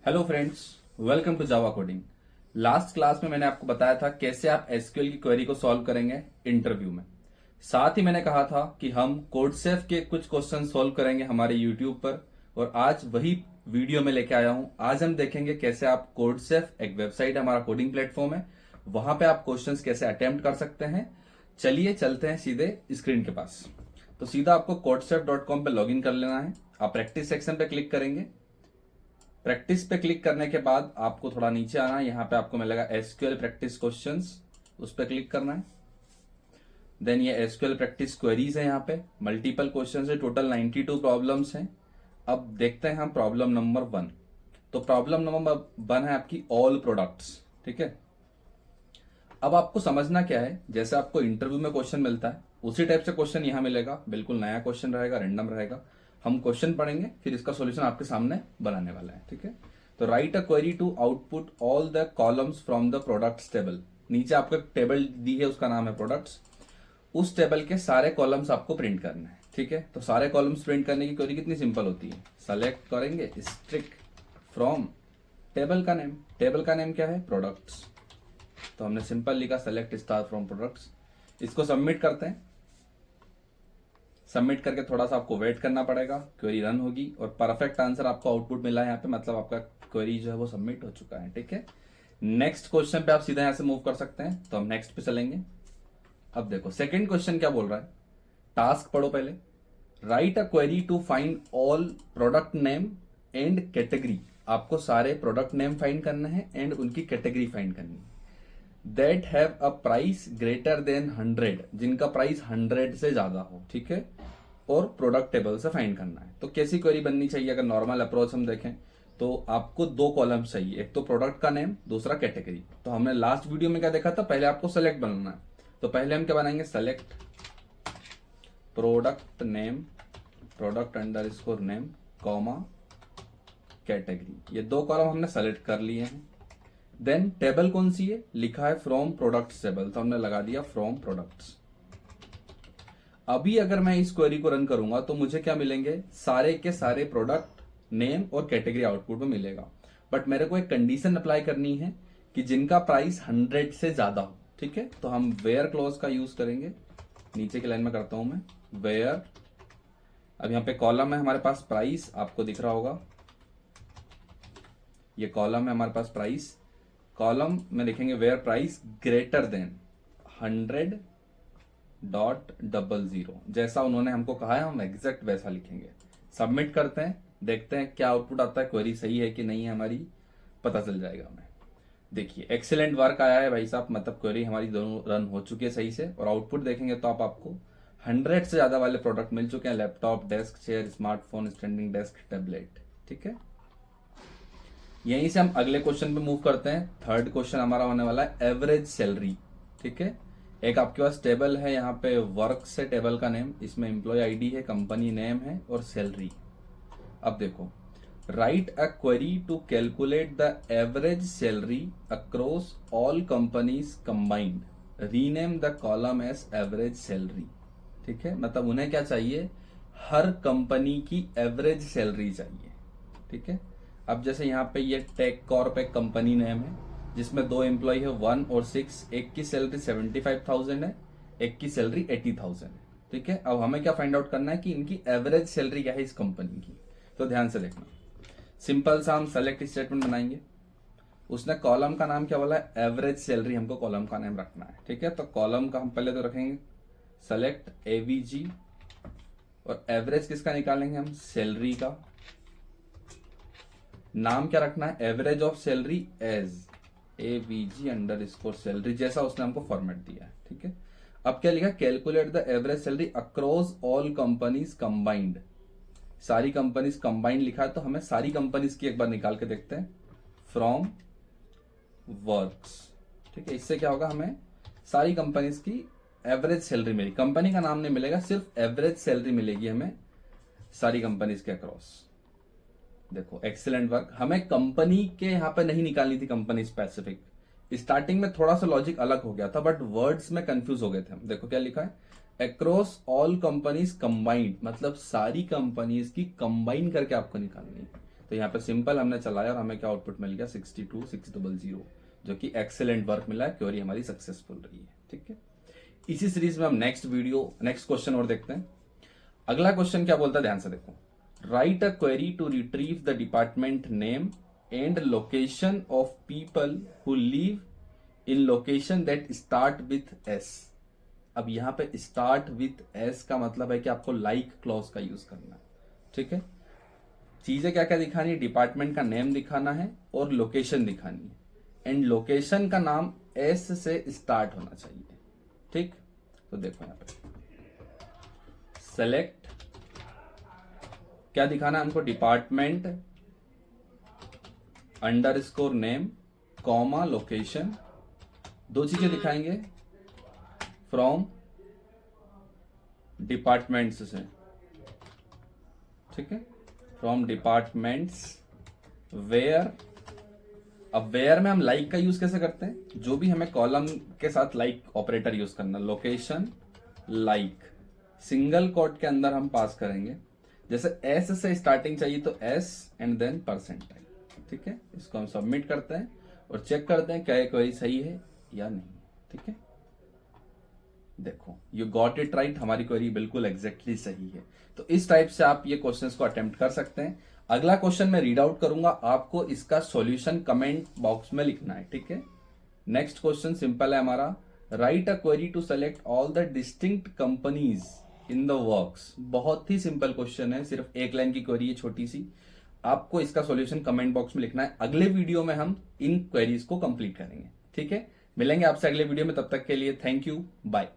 Hello friends, welcome to Java coding. Last class में मैंने आपको बताया था कैसे आप एसक्यूएल की क्वेरी को सॉल्व करेंगे इंटरव्यू में। साथ ही मैंने कहा था कि हम कोडसेफ के कुछ क्वेश्चन सॉल्व करेंगे हमारे यूट्यूब पर, और आज वही वीडियो में लेके आया हूं। आज हम देखेंगे कैसे आप कोडसेफ, एक वेबसाइट है, हमारा कोडिंग प्लेटफॉर्म है, वहां पे आप क्वेश्चंस कैसे अटेम्प्ट कर सकते हैं। चलिए चलते हैं सीधे स्क्रीन के पास। तो सीधा आपको codesafe.com पे लॉगिन कर लेना है। आप प्रैक्टिस सेक्शन पे क्लिक करेंगे। प्रैक्टिस पे क्लिक करने के बाद आपको थोड़ा नीचे आना है, यहाँ पे आपको मिलेगा एसक्यूएल प्रैक्टिस क्वेश्चंस, उस पर क्लिक करना है। देन ये एसक्यूएल प्रैक्टिस क्वेरीज है, यहाँ पे मल्टीपल क्वेश्चंस है, टोटल 92 प्रॉब्लम्स हैं। अब देखते हैं हम प्रॉब्लम नंबर 1। तो प्रॉब्लम नंबर 1 है आपकी ऑल प्रोडक्ट्स। ठीक है, अब आपको समझना क्या है, जैसे आपको इंटरव्यू में क्वेश्चन मिलता है उसी टाइप से क्वेश्चन यहाँ मिलेगा। बिल्कुल नया क्वेश्चन रहेगा, रैंडम रहेगा। हम क्वेश्चन पढ़ेंगे, फिर इसका सॉल्यूशन आपके सामने बनाने वाला है। ठीक है, तो write a query to output all the columns from the products table. नीचे आपको एक टेबल दी है, उसका नाम है प्रोडक्ट्स। उस टेबल के सारे कॉलम्स आपको प्रिंट करना है। ठीक है, तो सारे कॉलम्स प्रिंट करने की क्वेरी कितनी सिंपल होती है। सेलेक्ट करेंगे स्ट्रिक फ्रॉम टेबल का नेम। टेबल का नेम क्या है? प्रोडक्ट्स। तो हमने सिंपल लिखा सेलेक्ट स्टार फ्रॉम प्रोडक्ट्स। इसको सबमिट करते हैं। सबमिट करके थोड़ा सा आपको वेट करना पड़ेगा, क्वेरी रन होगी और परफेक्ट आंसर आपको आउटपुट मिला है यहाँ पे, मतलब आपका क्वेरी जो है वो सबमिट हो चुका है। ठीक है, नेक्स्ट क्वेश्चन पे आप सीधा यहाँ से मूव कर सकते हैं। तो हम नेक्स्ट पे चलेंगे। अब देखो सेकंड क्वेश्चन क्या बोल रहा है, टास्क पढ़ो पहले। Write a query to find all product name and category. आपको सारे प्रोडक्ट नेम फाइंड करना है एंड उनकी कैटेगरी फाइंड करनी है। That have a price greater than 100, जिनका प्राइस 100 से ज्यादा हो। ठीक है, और प्रोडक्ट टेबल से फाइंड करना है। तो कैसी क्वेरी बननी चाहिए? अगर नॉर्मल अप्रोच हम देखें तो आपको दो कॉलम्स चाहिए, एक तो प्रोडक्ट का नेम, दूसरा कैटेगरी। तो हमने लास्ट वीडियो में क्या देखा था, पहले आपको सेलेक्ट बनाना है। तो पहले हम क्या बनाएंगे, select product name, product under score name, comma category. ये दो कॉलम हमने सेलेक्ट कर लिए हैं। देन टेबल कौन सी है, लिखा है फ्रॉम प्रोडक्ट्स टेबल, तो हमने लगा दिया फ्रॉम प्रोडक्ट्स। अभी अगर मैं इस क्वेरी को रन करूंगा तो मुझे क्या मिलेंगे, सारे के सारे प्रोडक्ट नेम और कैटेगरी आउटपुट में मिलेगा। बट मेरे को एक कंडीशन अप्लाई करनी है कि जिनका प्राइस 100 से ज्यादा हो। ठीक है, तो हम वेयर क्लॉज का यूज करेंगे। नीचे की लाइन में करता हूं मैं, वेयर। अब यहाँ पे कॉलम है हमारे पास प्राइस, आपको दिख रहा होगा, ये कॉलम है हमारे पास प्राइस। कॉलम में लिखेंगे वेयर प्राइस ग्रेटर देन 100.00। जैसा उन्होंने हमको कहा है हम एग्जैक्ट वैसा लिखेंगे। सबमिट करते हैं, देखते हैं क्या आउटपुट आता है, क्वेरी सही है कि नहीं है हमारी, पता चल जाएगा हमें। देखिए एक्सीलेंट वर्क आया है भाई साहब, मतलब क्वेरी हमारी दोनों रन हो चुकी है सही से। और आउटपुट देखेंगे तो आपको 100 से ज्यादा वाले प्रोडक्ट मिल चुके हैं, laptop, desk, chair, smartphone, standing desk, tablet. ठीक है, यहीं से हम अगले क्वेश्चन पे मूव करते हैं। थर्ड क्वेश्चन हमारा होने वाला है एवरेज सैलरी। ठीक है, एक आपके पास टेबल है, यहाँ पे वर्क से टेबल का नेम, इसमें एम्प्लॉय आईडी है, कंपनी नेम है और सैलरी। अब देखो, write a query to calculate the average salary across all companies combined, rename the column as average salary. ठीक है, मतलब उन्हें क्या चाहिए, हर कंपनी की एवरेज सैलरी चाहिए। ठीक है, अब जैसे यहाँ पे ये टेक कॉर्प एक कंपनी नेम है जिसमें दो एम्प्लॉय है 1 और 6, एक की सैलरी 75,000 है, एक की सैलरी 80,000 है। ठीक है, अब हमें क्या फाइंड आउट करना है कि इनकी एवरेज सैलरी क्या है इस कंपनी की। तो ध्यान से देखना, सिंपल सा हम सेलेक्ट स्टेटमेंट बनाएंगे। उसने कॉलम का नाम क्या बोला है, एवरेज सैलरी, हमको कॉलम का नाम रखना है। ठीक है, तो कॉलम का हम पहले तो रखेंगे सेलेक्ट एवीजी, और एवरेज किसका निकालेंगे हम, सैलरी का। नाम क्या रखना है, average of salary as AVG underscore salary, जैसा उसने हमको फॉर्मेट दिया है। ठीक है, अब क्या लिखा, calculate the average salary across all companies combined. सारी कंपनीज कंबाइंड लिखा है, तो हमें सारी कंपनीज की एक बार निकाल के देखते हैं, फ्रॉम वर्क्स। ठीक है, इससे क्या होगा, हमें सारी कंपनीज की एवरेज सैलरी मिलेगी, कंपनी का नाम नहीं मिलेगा, सिर्फ एवरेज सैलरी मिलेगी हमें सारी कंपनीज के अक्रॉस। देखो एक्सीलेंट वर्क। हमें कंपनी के यहां पे नहीं निकालनी थी, कंपनी स्पेसिफिक। स्टार्टिंग में थोड़ा सा लॉजिक अलग हो गया था, बट वर्ड्स में कंफ्यूज हो गए थे हम। देखो क्या लिखा है, अक्रॉस ऑल कंपनीज कंबाइंड, मतलब सारी कंपनीज की कंबाइन करके आपको निकालनी है। तो यहाँ पे सिंपल हमने चलाया और हमें क्या आउटपुट मिल गया 62600, जो कि एक्सेलेंट वर्क मिला है, क्वेरी हमारी सक्सेसफुल रही है। ठीक है, इसी सीरीज में हम नेक्स्ट क्वेश्चन और देखते हैं। अगला क्वेश्चन क्या बोलता है, ध्यान से देखो। Write a query to retrieve the department name and location of people who live in location that start with S. अब यहां पे स्टार्ट विथ एस का मतलब है कि आपको लाइक क्लॉज का यूज करना है। ठीक है, चीजें क्या क्या दिखानी है, डिपार्टमेंट का नेम दिखाना है और लोकेशन दिखानी है, एंड लोकेशन का नाम एस से स्टार्ट होना चाहिए। ठीक, तो देखो यहां पे सेलेक्ट, क्या दिखाना है हमको, department underscore name comma location, दो चीजें दिखाएंगे फ्रॉम डिपार्टमेंट्स से। ठीक है, फ्रॉम डिपार्टमेंट्स वेयर। अब वेयर में हम लाइक का यूज कैसे करते हैं, जो भी हमें कॉलम के साथ लाइक ऑपरेटर यूज करना, लोकेशन लाइक, सिंगल कोट के अंदर हम पास करेंगे। जैसे एस से स्टार्टिंग चाहिए तो एस एंड देन परसेंटाइल। ठीक है, इसको हम सबमिट करते हैं और चेक करते हैं क्या ये क्वेरी सही है या नहीं। ठीक है, देखो यू गॉट इट राइट, हमारी क्वेरी बिल्कुल एग्जैक्टली सही है। तो इस टाइप से आप ये क्वेश्चंस को अटेम्प्ट कर सकते हैं। अगला क्वेश्चन मैं रीड आउट करूंगा, आपको इसका सॉल्यूशन कमेंट बॉक्स में लिखना है। ठीक है, नेक्स्ट क्वेश्चन सिंपल है हमारा, write a query to select all the distinct companies in the works. बहुत ही सिंपल क्वेश्चन है, सिर्फ एक लाइन की क्वेरी है छोटी सी। आपको इसका सॉल्यूशन कमेंट बॉक्स में लिखना है। अगले वीडियो में हम इन क्वेरीज को कंप्लीट करेंगे। ठीक है, मिलेंगे आपसे अगले वीडियो में, तब तक के लिए थैंक यू, बाय।